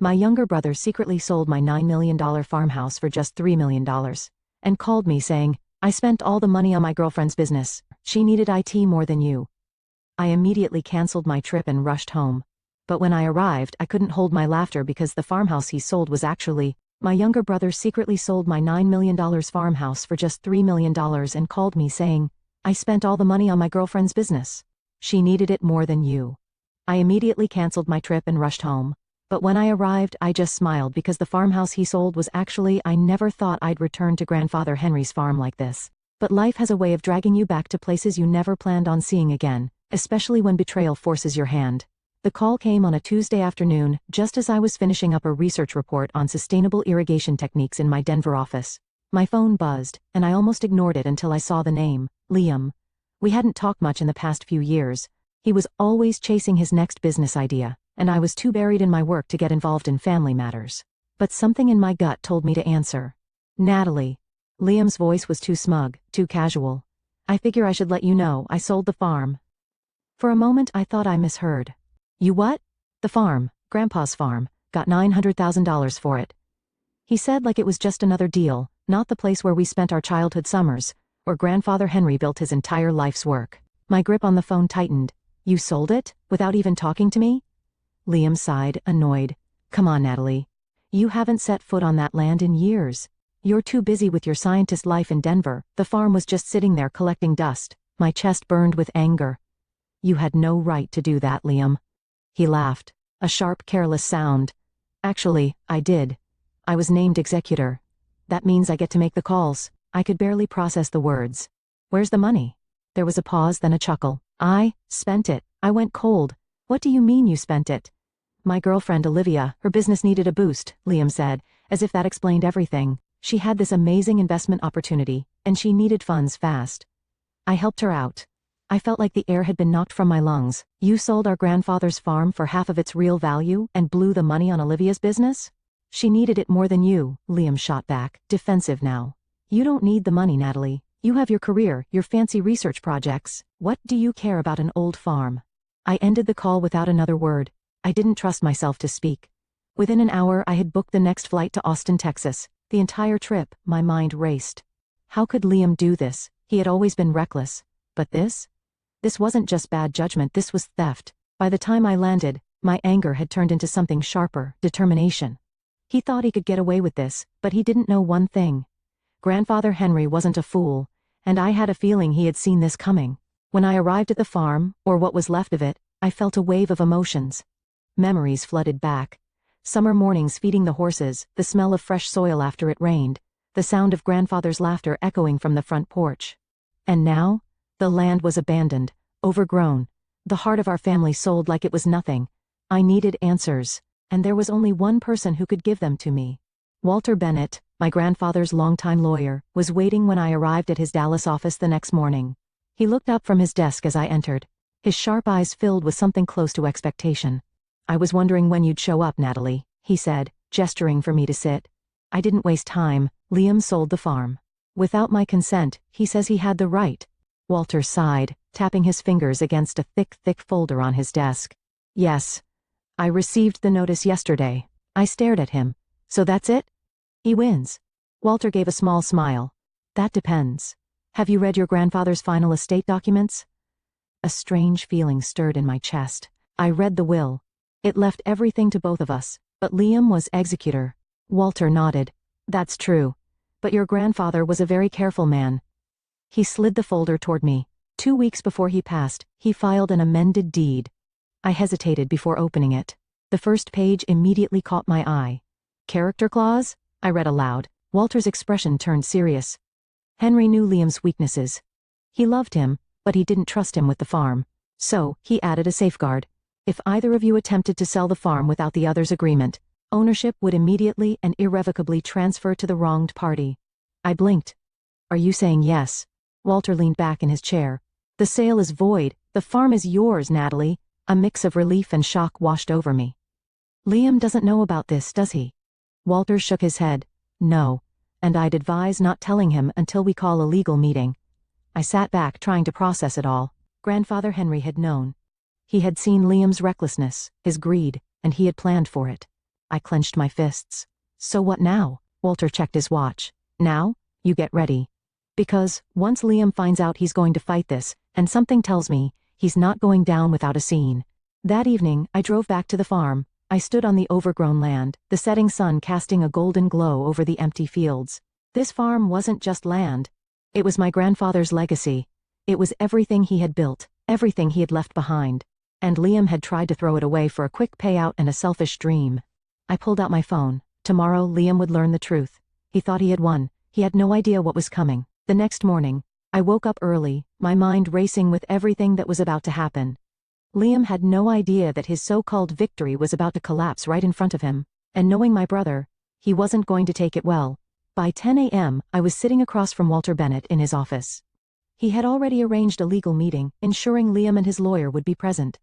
My younger brother secretly sold my $9 million farmhouse for just $3 million. And called me saying, I spent all the money on my girlfriend's business. She needed IT more than you. I immediately canceled my trip and rushed home. But when I arrived, I couldn't hold my laughter because the farmhouse he sold was actually, my younger brother secretly sold my $9 million farmhouse for just $3 million and called me saying, I spent all the money on my girlfriend's business. She needed it more than you. I immediately canceled my trip and rushed home. But when I arrived, I just smiled because the farmhouse he sold was actually, I never thought I'd return to Grandfather Henry's farm like this. But life has a way of dragging you back to places you never planned on seeing again, especially when betrayal forces your hand. The call came on a Tuesday afternoon, just as I was finishing up a research report on sustainable irrigation techniques in my Denver office. My phone buzzed, and I almost ignored it until I saw the name, Liam. We hadn't talked much in the past few years. He was always chasing his next business idea, and I was too buried in my work to get involved in family matters. But something in my gut told me to answer. Natalie. Liam's voice was too smug, too casual. I figure I should let you know I sold the farm. For a moment I thought I misheard. You what? The farm, Grandpa's farm, got $900,000 for it. He said like it was just another deal, not the place where we spent our childhood summers, where Grandfather Henry built his entire life's work. My grip on the phone tightened. You sold it, without even talking to me? Liam sighed, annoyed. Come on, Natalie. You haven't set foot on that land in years. You're too busy with your scientist life in Denver. The farm was just sitting there collecting dust. My chest burned with anger. You had no right to do that, Liam. He laughed. A sharp, careless sound. Actually, I did. I was named executor. That means I get to make the calls. I could barely process the words. Where's the money? There was a pause, then a chuckle. I spent it. I went cold. What do you mean you spent it? My girlfriend Olivia, her business needed a boost, Liam said, as if that explained everything. She had this amazing investment opportunity, and she needed funds fast. I helped her out. I felt like the air had been knocked from my lungs. You sold our grandfather's farm for half of its real value and blew the money on Olivia's business? She needed it more than you, Liam shot back, defensive now. You don't need the money, Natalie. You have your career, your fancy research projects. What do you care about an old farm? I ended the call without another word. I didn't trust myself to speak. Within an hour I had booked the next flight to Austin, Texas. The entire trip, my mind raced. How could Liam do this? He had always been reckless. But this? This wasn't just bad judgment, this was theft. By the time I landed, my anger had turned into something sharper, determination. He thought he could get away with this, but he didn't know one thing. Grandfather Henry wasn't a fool, and I had a feeling he had seen this coming. When I arrived at the farm, or what was left of it, I felt a wave of emotions. Memories flooded back. Summer mornings feeding the horses, the smell of fresh soil after it rained, the sound of grandfather's laughter echoing from the front porch. And now? The land was abandoned, overgrown. The heart of our family sold like it was nothing. I needed answers, and there was only one person who could give them to me. Walter Bennett, my grandfather's longtime lawyer, was waiting when I arrived at his Dallas office the next morning. He looked up from his desk as I entered. His sharp eyes filled with something close to expectation. I was wondering when you'd show up, Natalie, he said, gesturing for me to sit. I didn't waste time. Liam sold the farm. Without my consent, he says he had the right. Walter sighed, tapping his fingers against a thick folder on his desk. Yes. I received the notice yesterday. I stared at him. So that's it? He wins. Walter gave a small smile. That depends. Have you read your grandfather's final estate documents? A strange feeling stirred in my chest. I read the will. It left everything to both of us, but Liam was executor. Walter nodded. That's true. But your grandfather was a very careful man. He slid the folder toward me. 2 weeks before he passed, he filed an amended deed. I hesitated before opening it. The first page immediately caught my eye. Character clause? I read aloud. Walter's expression turned serious. Henry knew Liam's weaknesses. He loved him, but he didn't trust him with the farm. So, he added a safeguard. If either of you attempted to sell the farm without the other's agreement, ownership would immediately and irrevocably transfer to the wronged party. I blinked. Are you saying yes? Walter leaned back in his chair. The sale is void. The farm is yours, Natalie. A mix of relief and shock washed over me. Liam doesn't know about this, does he? Walter shook his head. No. And I'd advise not telling him until we call a legal meeting. I sat back trying to process it all. Grandfather Henry had known. He had seen Liam's recklessness, his greed, and he had planned for it. I clenched my fists. So what now? Walter checked his watch. Now? You get ready. Because, once Liam finds out he's going to fight this, and something tells me, he's not going down without a scene. That evening, I drove back to the farm. I stood on the overgrown land, the setting sun casting a golden glow over the empty fields. This farm wasn't just land. It was my grandfather's legacy. It was everything he had built, everything he had left behind. And Liam had tried to throw it away for a quick payout and a selfish dream. I pulled out my phone. Tomorrow, Liam would learn the truth. He thought he had won. He had no idea what was coming. The next morning, I woke up early, my mind racing with everything that was about to happen. Liam had no idea that his so-called victory was about to collapse right in front of him, and knowing my brother, he wasn't going to take it well. By 10 a.m., I was sitting across from Walter Bennett in his office. He had already arranged a legal meeting, ensuring Liam and his lawyer would be present.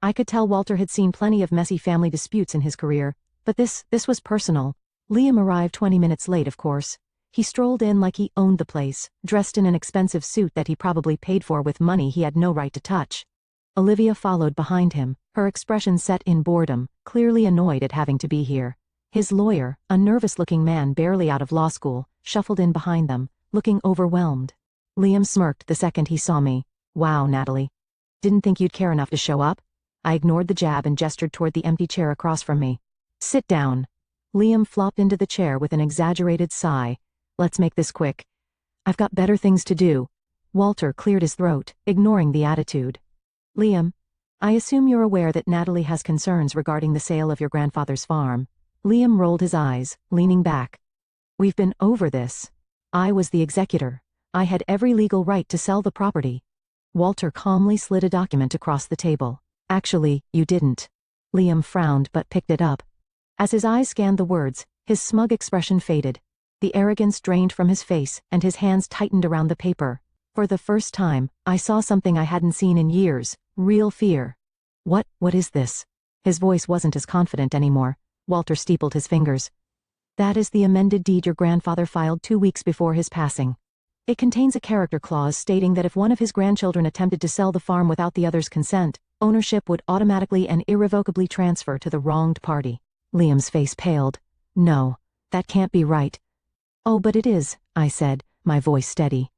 I could tell Walter had seen plenty of messy family disputes in his career, but this was personal. Liam arrived 20 minutes late, of course. He strolled in like he owned the place, dressed in an expensive suit that he probably paid for with money he had no right to touch. Olivia followed behind him, her expression set in boredom, clearly annoyed at having to be here. His lawyer, a nervous-looking man barely out of law school, shuffled in behind them, looking overwhelmed. Liam smirked the second he saw me. Wow, Natalie. Didn't think you'd care enough to show up? I ignored the jab and gestured toward the empty chair across from me. Sit down. Liam flopped into the chair with an exaggerated sigh. Let's make this quick. I've got better things to do. Walter cleared his throat, ignoring the attitude. Liam, I assume you're aware that Natalie has concerns regarding the sale of your grandfather's farm. Liam rolled his eyes, leaning back. We've been over this. I was the executor. I had every legal right to sell the property. Walter calmly slid a document across the table. Actually, you didn't. Liam frowned but picked it up. As his eyes scanned the words, his smug expression faded. The arrogance drained from his face and his hands tightened around the paper. For the first time, I saw something I hadn't seen in years, real fear. What is this? His voice wasn't as confident anymore. Walter steepled his fingers. That is the amended deed your grandfather filed 2 weeks before his passing. It contains a character clause stating that if one of his grandchildren attempted to sell the farm without the other's consent, ownership would automatically and irrevocably transfer to the wronged party. Liam's face paled. No, that can't be right. Oh, but it is, I said, my voice steady.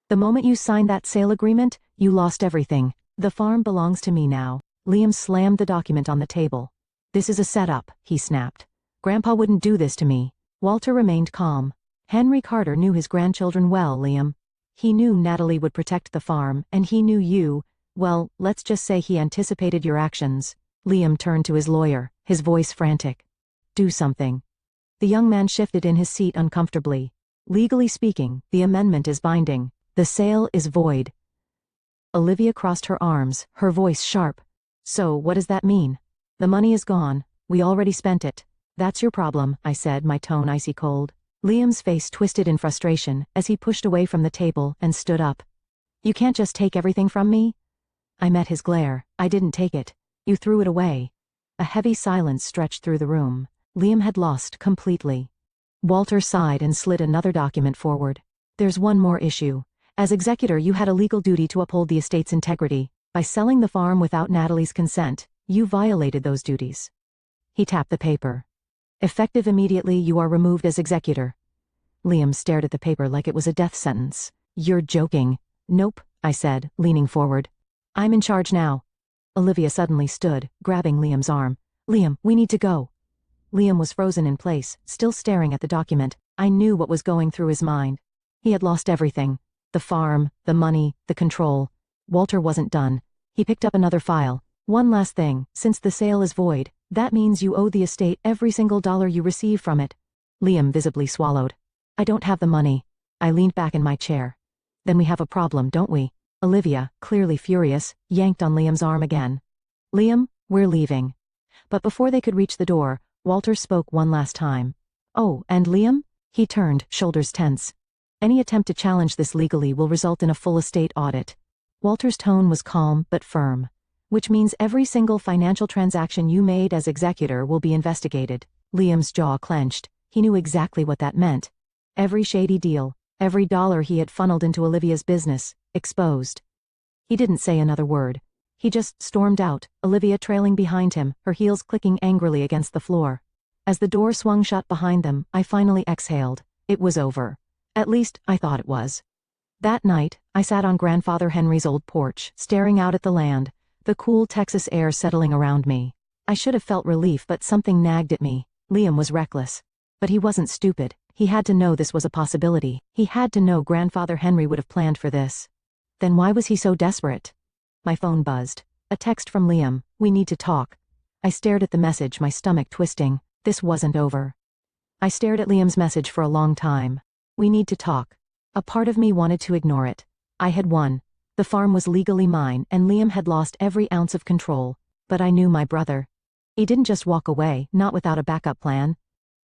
The moment you signed that sale agreement, you lost everything. The farm belongs to me now. Liam slammed the document on the table. This is a setup, he snapped. Grandpa wouldn't do this to me. Walter remained calm. Henry Carter knew his grandchildren well, Liam. He knew Natalie would protect the farm, and he knew you, well, let's just say he anticipated your actions. Liam turned to his lawyer, his voice frantic. Do something. The young man shifted in his seat uncomfortably. Legally speaking, the amendment is binding. The sale is void. Olivia crossed her arms, her voice sharp. So, what does that mean? The money is gone. We already spent it. That's your problem, I said, my tone icy cold. Liam's face twisted in frustration as he pushed away from the table and stood up. You can't just take everything from me? I met his glare. I didn't take it. You threw it away. A heavy silence stretched through the room. Liam had lost completely. Walter sighed and slid another document forward. There's one more issue. As executor, you had a legal duty to uphold the estate's integrity. By selling the farm without Natalie's consent, you violated those duties. He tapped the paper. Effective immediately, you are removed as executor. Liam stared at the paper like it was a death sentence. You're joking. Nope, I said, leaning forward. I'm in charge now. Olivia suddenly stood, grabbing Liam's arm. Liam, we need to go. Liam was frozen in place, still staring at the document. I knew what was going through his mind. He had lost everything. The farm, the money, the control. Walter wasn't done. He picked up another file. One last thing, since the sale is void, that means you owe the estate every single dollar you receive from it. Liam visibly swallowed. I don't have the money. I leaned back in my chair. Then we have a problem, don't we? Olivia, clearly furious, yanked on Liam's arm again. Liam, we're leaving. But before they could reach the door, Walter spoke one last time. Oh, and Liam? He turned, shoulders tense. Any attempt to challenge this legally will result in a full estate audit. Walter's tone was calm but firm. Which means every single financial transaction you made as executor will be investigated. Liam's jaw clenched. He knew exactly what that meant. Every shady deal, every dollar he had funneled into Olivia's business, exposed. He didn't say another word. He just stormed out, Olivia trailing behind him, her heels clicking angrily against the floor. As the door swung shut behind them, I finally exhaled. It was over. At least, I thought it was. That night, I sat on Grandfather Henry's old porch, staring out at the land, the cool Texas air settling around me. I should have felt relief, but something nagged at me. Liam was reckless. But he wasn't stupid. He had to know this was a possibility. He had to know Grandfather Henry would have planned for this. Then why was he so desperate? My phone buzzed. A text from Liam. "We need to talk." I stared at the message, my stomach twisting. This wasn't over. I stared at Liam's message for a long time. "We need to talk." A part of me wanted to ignore it. I had won. The farm was legally mine, and Liam had lost every ounce of control. But I knew my brother. He didn't just walk away, not without a backup plan.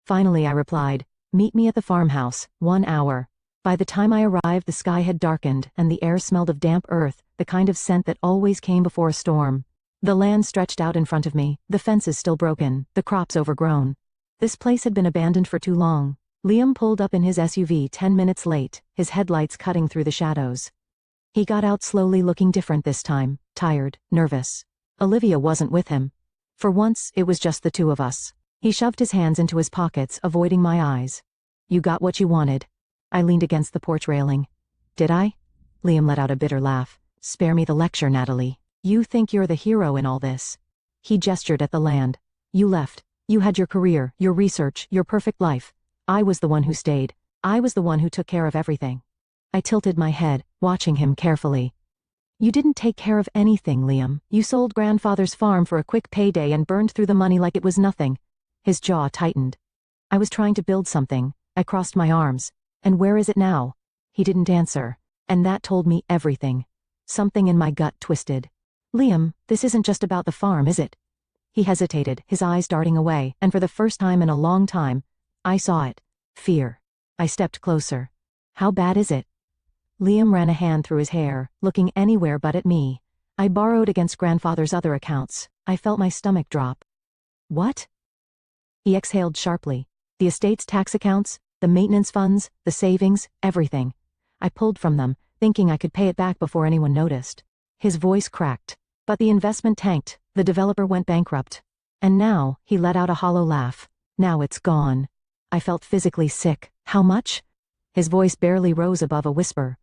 Finally I replied, "Meet me at the farmhouse, 1 hour." By the time I arrived, the sky had darkened, and the air smelled of damp earth, the kind of scent that always came before a storm. The land stretched out in front of me, the fences still broken, the crops overgrown. This place had been abandoned for too long. Liam pulled up in his SUV 10 minutes late, his headlights cutting through the shadows. He got out slowly, looking different this time, tired, nervous. Olivia wasn't with him. For once, it was just the two of us. He shoved his hands into his pockets, avoiding my eyes. "You got what you wanted." I leaned against the porch railing. "Did I?" Liam let out a bitter laugh. "Spare me the lecture, Natalie. You think you're the hero in all this." He gestured at the land. "You left. You had your career, your research, your perfect life. I was the one who stayed. I was the one who took care of everything." I tilted my head, watching him carefully. "You didn't take care of anything, Liam. You sold Grandfather's farm for a quick payday and burned through the money like it was nothing." His jaw tightened. "I was trying to build something." I crossed my arms. "And where is it now?" He didn't answer. And that told me everything. Something in my gut twisted. "Liam, this isn't just about the farm, is it?" He hesitated, his eyes darting away, and for the first time in a long time, I saw it. Fear. I stepped closer. "How bad is it?" Liam ran a hand through his hair, looking anywhere but at me. "I borrowed against Grandfather's other accounts." I felt my stomach drop. "What?" He exhaled sharply. "The estate's tax accounts, the maintenance funds, the savings, everything. I pulled from them, thinking I could pay it back before anyone noticed." His voice cracked. "But the investment tanked, the developer went bankrupt. And now," he let out a hollow laugh, "now it's gone." I felt physically sick. "How much?" His voice barely rose above a whisper.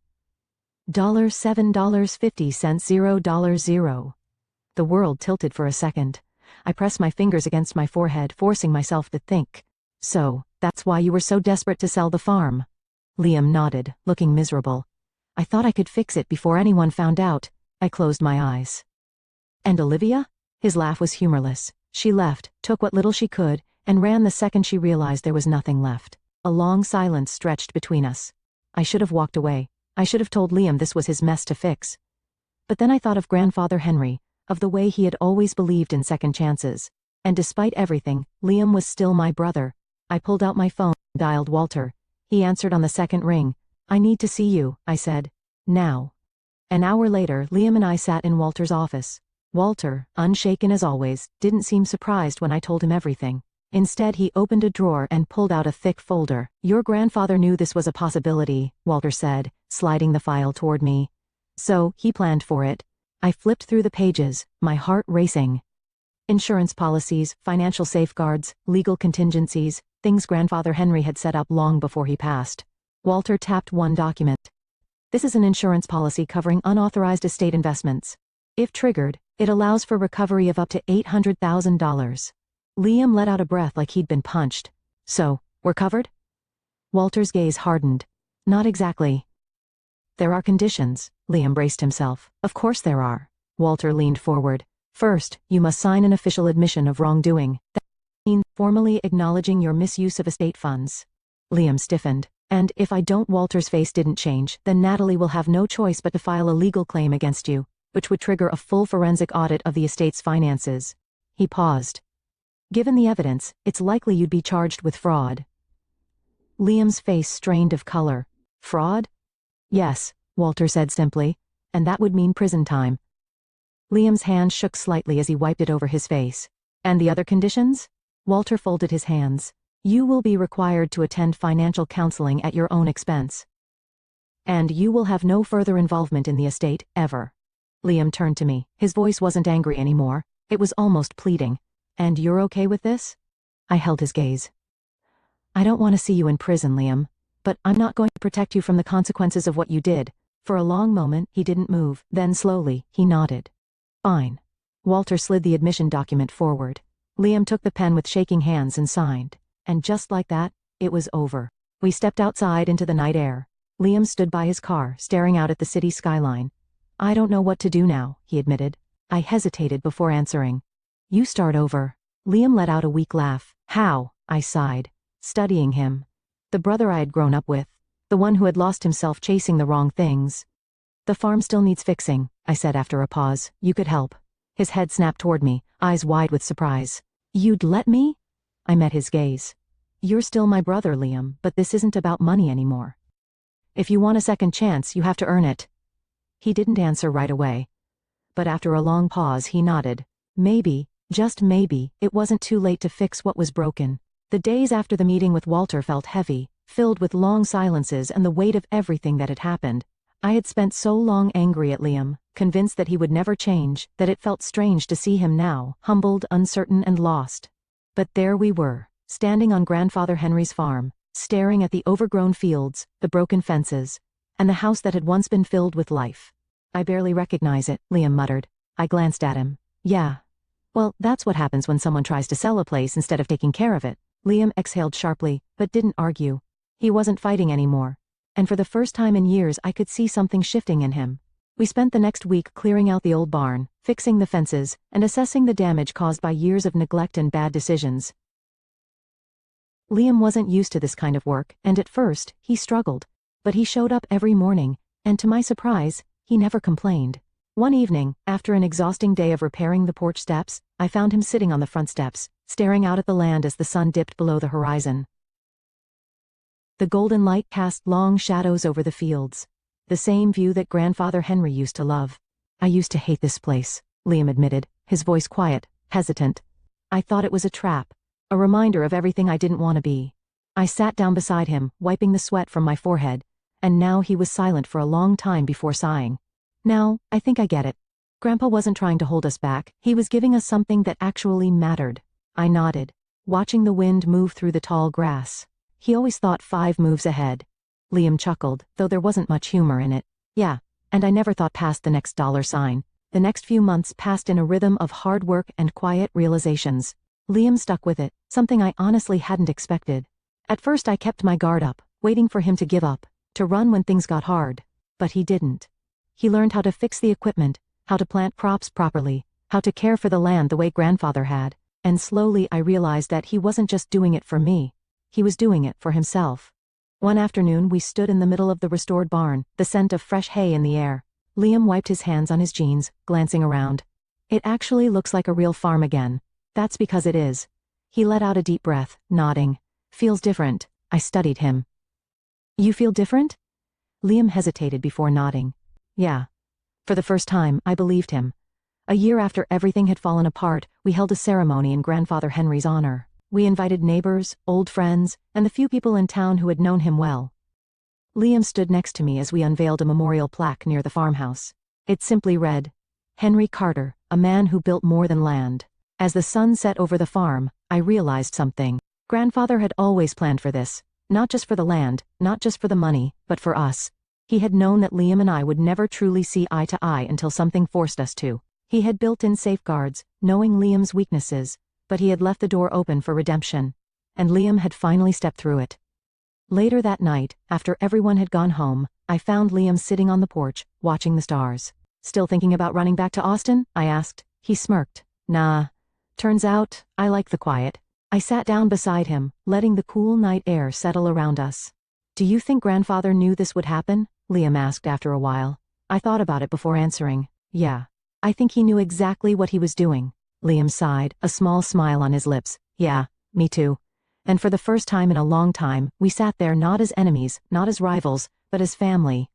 $7.50 $0. The world tilted for a second. I pressed my fingers against my forehead, forcing myself to think. "So, that's why you were so desperate to sell the farm?" Liam nodded, looking miserable. "I thought I could fix it before anyone found out." I closed my eyes. "And Olivia?" His laugh was humorless. "She left, took what little she could, and ran the second she realized there was nothing left." A long silence stretched between us. I should have walked away. I should have told Liam this was his mess to fix. But then I thought of Grandfather Henry, of the way he had always believed in second chances. And despite everything, Liam was still my brother. I pulled out my phone and dialed Walter. He answered on the second ring. "I need to see you," I said. "Now." An hour later, Liam and I sat in Walter's office. Walter, unshaken as always, didn't seem surprised when I told him everything. Instead, he opened a drawer and pulled out a thick folder. "Your grandfather knew this was a possibility," Walter said, sliding the file toward me. "So, he planned for it." I flipped through the pages, my heart racing. Insurance policies, financial safeguards, legal contingencies, things Grandfather Henry had set up long before he passed. Walter tapped one document. "This is an insurance policy covering unauthorized estate investments. If triggered, it allows for recovery of up to $800,000. Liam let out a breath like he'd been punched. "So, we're covered?" Walter's gaze hardened. "Not exactly." "There are conditions." Liam braced himself. "Of course there are." Walter leaned forward. "First, you must sign an official admission of wrongdoing. That means formally acknowledging your misuse of estate funds." Liam stiffened. "And if I don't," Walter's face didn't change, "then Natalie will have no choice but to file a legal claim against you, which would trigger a full forensic audit of the estate's finances." He paused. "Given the evidence, it's likely you'd be charged with fraud." Liam's face strained of color. "Fraud?" "Yes," Walter said simply, "and that would mean prison time." Liam's hand shook slightly as he wiped it over his face. "And the other conditions?" Walter folded his hands. "You will be required to attend financial counseling at your own expense. And you will have no further involvement in the estate, ever." Liam turned to me. His voice wasn't angry anymore. It was almost pleading. "And you're okay with this?" I held his gaze. I don't want to see you in prison, Liam. But I'm not going to protect you from the consequences of what you did. For a long moment, he didn't move. Then slowly, he nodded. Fine. Walter slid the admission document forward. Liam took the pen with shaking hands and signed. And just like that, it was over. We stepped outside into the night air. Liam stood by his car, staring out at the city skyline. I don't know what to do now, he admitted. I hesitated before answering. You start over. Liam let out a weak laugh. How? I sighed. Studying him. The brother I had grown up with. The one who had lost himself chasing the wrong things. The farm still needs fixing, I said after a pause. You could help. His head snapped toward me, eyes wide with surprise. You'd let me? I met his gaze. You're still my brother, Liam, but this isn't about money anymore. If you want a second chance, you have to earn it. He didn't answer right away. But after a long pause, he nodded. Maybe, just maybe, it wasn't too late to fix what was broken. The days after the meeting with Walter felt heavy, filled with long silences and the weight of everything that had happened. I had spent so long angry at Liam, convinced that he would never change, that it felt strange to see him now, humbled, uncertain, and lost. But there we were, standing on Grandfather Henry's farm, staring at the overgrown fields, the broken fences, and the house that had once been filled with life. I barely recognize it, Liam muttered. I glanced at him. Yeah. Well, that's what happens when someone tries to sell a place instead of taking care of it. Liam exhaled sharply, but didn't argue. He wasn't fighting anymore. And for the first time in years I could see something shifting in him. We spent the next week clearing out the old barn, fixing the fences, and assessing the damage caused by years of neglect and bad decisions. Liam wasn't used to this kind of work, and at first, he struggled. But he showed up every morning, and to my surprise, he never complained. One evening, after an exhausting day of repairing the porch steps, I found him sitting on the front steps, staring out at the land as the sun dipped below the horizon. The golden light cast long shadows over the fields. The same view that Grandfather Henry used to love. I used to hate this place, Liam admitted, his voice quiet, hesitant. I thought it was a trap, a reminder of everything I didn't want to be. I sat down beside him, wiping the sweat from my forehead, and now he was silent for a long time before sighing. Now, I think I get it. Grandpa wasn't trying to hold us back, he was giving us something that actually mattered. I nodded, watching the wind move through the tall grass. He always thought 5 moves ahead. Liam chuckled, though there wasn't much humor in it. Yeah, and I never thought past the next dollar sign. The next few months passed in a rhythm of hard work and quiet realizations. Liam stuck with it, something I honestly hadn't expected. At first I kept my guard up, waiting for him to give up, to run when things got hard. But he didn't. He learned how to fix the equipment, how to plant crops properly, how to care for the land the way Grandfather had, and slowly I realized that he wasn't just doing it for me. He was doing it for himself. One afternoon we stood in the middle of the restored barn, the scent of fresh hay in the air. Liam wiped his hands on his jeans, glancing around. It actually looks like a real farm again. That's because it is. He let out a deep breath, nodding. Feels different. I studied him. You feel different? Liam hesitated before nodding. Yeah. For the first time, I believed him. A year after everything had fallen apart, we held a ceremony in Grandfather Henry's honor. We invited neighbors, old friends, and the few people in town who had known him well. Liam stood next to me as we unveiled a memorial plaque near the farmhouse. It simply read, Henry Carter, a man who built more than land. As the sun set over the farm, I realized something. Grandfather had always planned for this, not just for the land, not just for the money, but for us. He had known that Liam and I would never truly see eye to eye until something forced us to. He had built in safeguards, knowing Liam's weaknesses, but he had left the door open for redemption. And Liam had finally stepped through it. Later that night, after everyone had gone home, I found Liam sitting on the porch, watching the stars. Still thinking about running back to Austin? I asked. He smirked. Nah. Turns out, I like the quiet. I sat down beside him, letting the cool night air settle around us. Do you think Grandfather knew this would happen? Liam asked after a while. I thought about it before answering. Yeah. I think he knew exactly what he was doing. Liam sighed, a small smile on his lips. Yeah, me too. And for the first time in a long time, we sat there not as enemies, not as rivals, but as family.